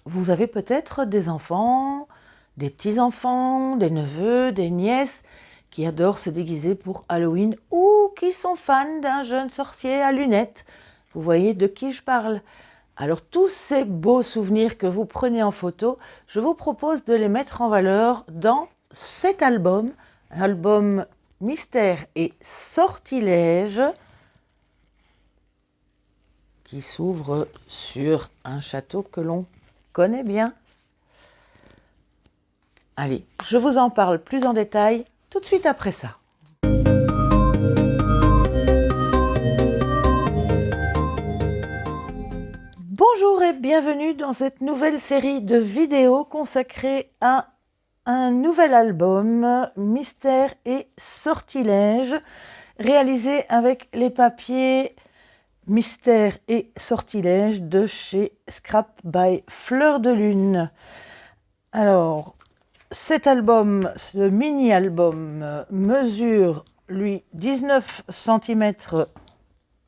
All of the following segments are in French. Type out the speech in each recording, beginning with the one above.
vous avez peut-être des enfants, des petits-enfants, des neveux, des nièces qui adorent se déguiser pour Halloween ou qui sont fans d'un jeune sorcier à lunettes. Vous voyez de qui je parle? Alors tous ces beaux souvenirs que vous prenez en photo, je vous propose de les mettre en valeur dans cet album, un album Mystère et Sortilèges, qui s'ouvre sur un château que l'on connaît bien. Allez, je vous en parle plus en détail tout de suite après ça. Bonjour et bienvenue dans cette nouvelle série de vidéos consacrée à un nouvel album, Mystère et Sortilèges, réalisé avec les papiers Mystère et Sortilèges de chez Scrap by Fleur de Lune. Alors, cet album, ce mini-album, mesure, lui, 19 cm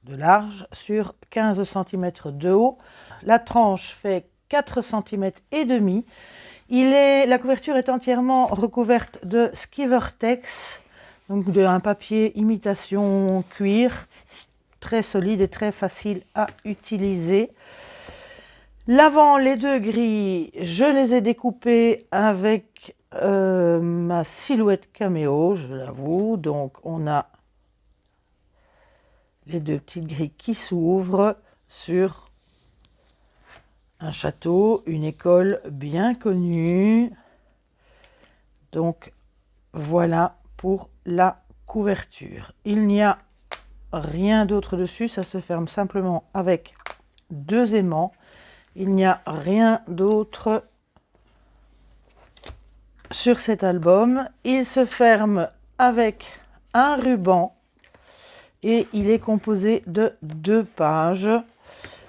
de large sur 15 cm de haut. La tranche fait 4 cm et demi. La couverture est entièrement recouverte de Skivertex, donc d'un papier imitation cuir, très solide et très facile à utiliser. L'avant, les deux grilles, je les ai découpées avec ma silhouette caméo, je l'avoue. Donc on a les deux petites grilles qui s'ouvrent sur un château, une école bien connue. Donc voilà pour la couverture. Il n'y a rien d'autre dessus, ça se ferme simplement avec deux aimants. Il n'y a rien d'autre sur cet album. Il se ferme avec un ruban et il est composé de 2 pages.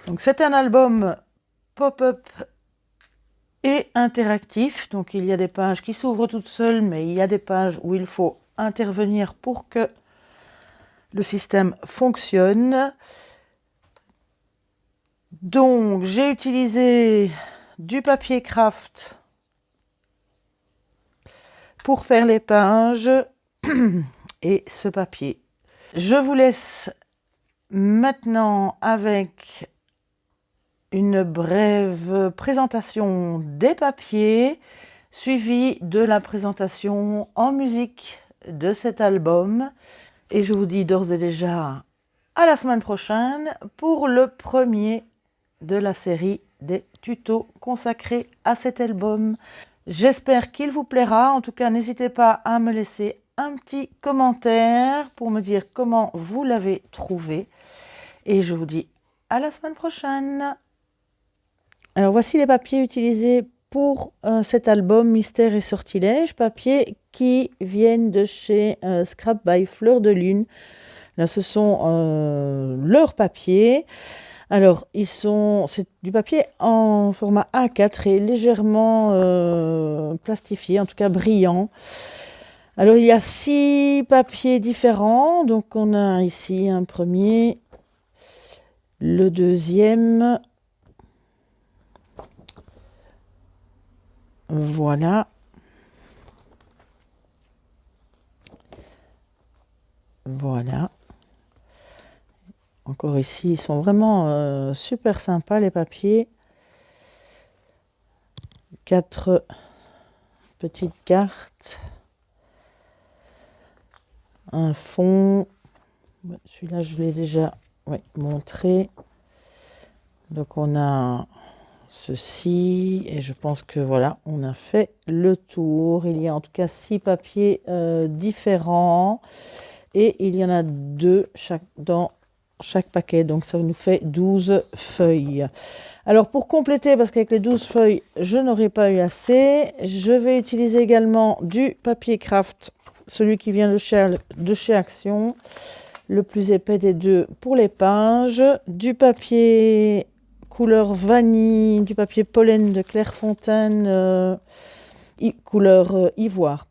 Donc c'est un album pop-up et interactif. Donc il y a des pages qui s'ouvrent toutes seules, mais il y a des pages où il faut intervenir pour que le système fonctionne. Donc j'ai utilisé du papier craft pour faire les pages et ce papier. Je vous laisse maintenant avec une brève présentation des papiers, suivie de la présentation en musique de cet album. Et je vous dis d'ores et déjà à la semaine prochaine pour le premier de la série des tutos consacrés à cet album. J'espère qu'il vous plaira. En tout cas, n'hésitez pas à me laisser un petit commentaire pour me dire comment vous l'avez trouvé. Et je vous dis à la semaine prochaine. Alors voici les papiers utilisés pour cet album Mystère et Sortilèges, papiers qui viennent de chez Scrap by Fleur de Lune. Là, ce sont leurs papiers. Alors, c'est du papier en format A4 et légèrement plastifié, en tout cas brillant. Alors, il y a 6 papiers différents. Donc, on a ici un premier, le deuxième. Voilà. Voilà. Encore ici, ils sont vraiment super sympas les papiers. 4 petites cartes. Un fond. Celui-là, je l'ai déjà montré. Donc, on a ceci. Et je pense que voilà, on a fait le tour. Il y a en tout cas 6 papiers différents. Et il y en a 2 dans chaque paquet, donc ça nous fait 12 feuilles. Alors pour compléter, parce qu'avec les 12 feuilles, je n'aurai pas eu assez, je vais utiliser également du papier craft, celui qui vient de chez Action, le plus épais des deux pour les pages, du papier couleur vanille, du papier pollen de Clairefontaine, couleur ivoire.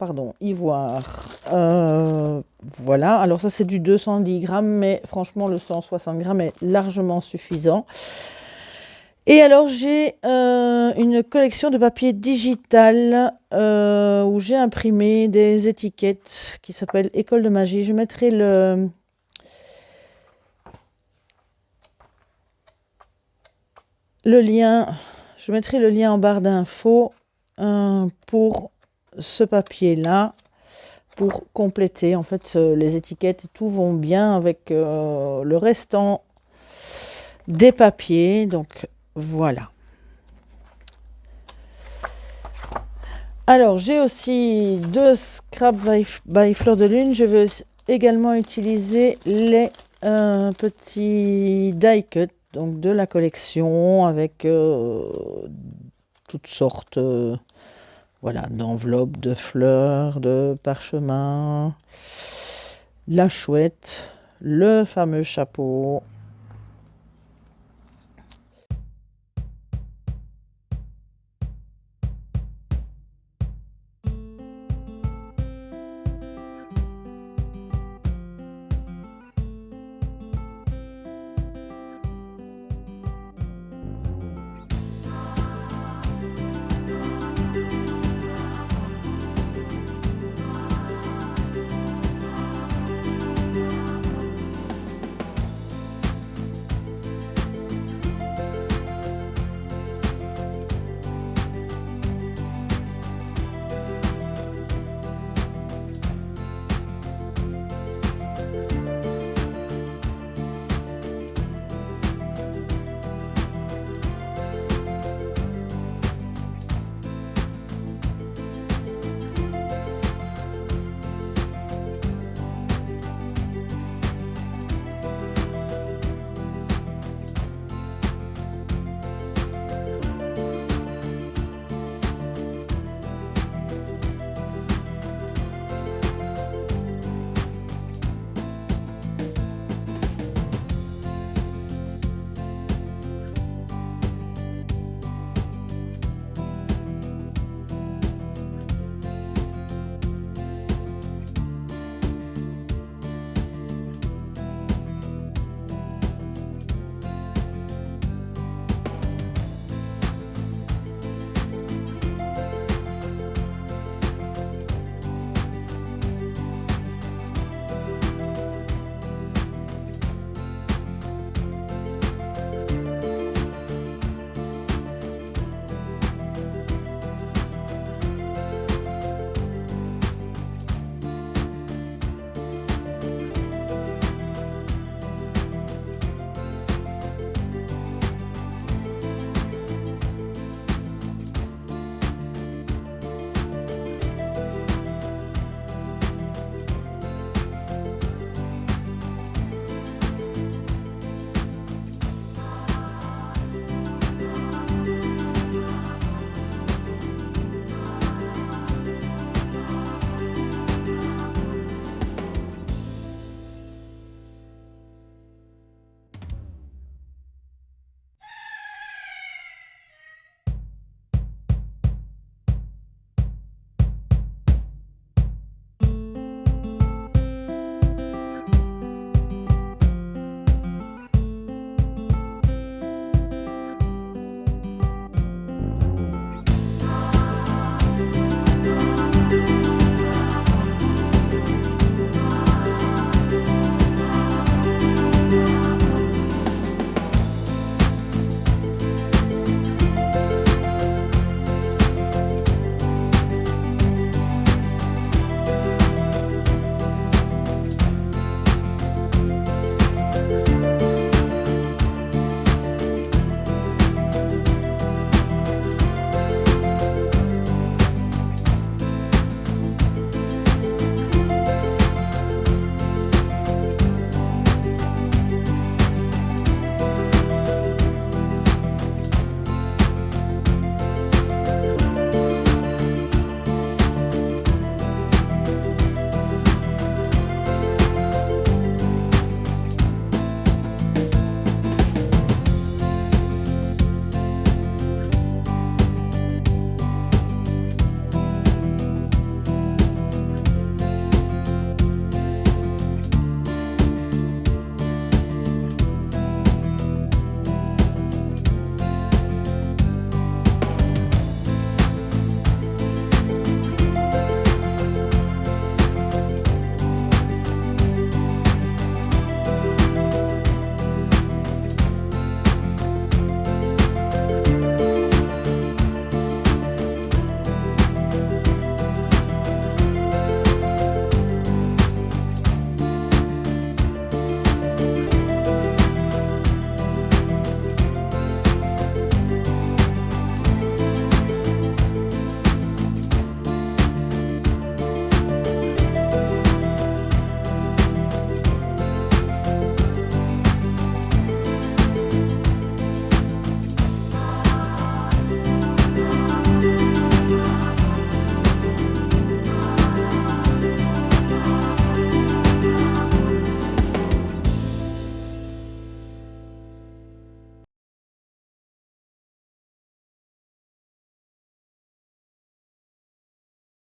Voilà, alors ça c'est du 210 grammes, mais franchement le 160 grammes est largement suffisant. Et alors, j'ai une collection de papier digital où j'ai imprimé des étiquettes qui s'appellent École de magie. Je mettrai le lien, je mettrai le lien en barre d'infos pour ce papier-là, pour compléter. En fait, les étiquettes et tout vont bien avec le restant des papiers. Donc, voilà. Alors, j'ai aussi 2 scraps by Fleur de Lune. Je vais également utiliser les petits die cut, donc de la collection, avec toutes sortes voilà, d'enveloppes, de fleurs, de parchemins, la chouette, le fameux chapeau,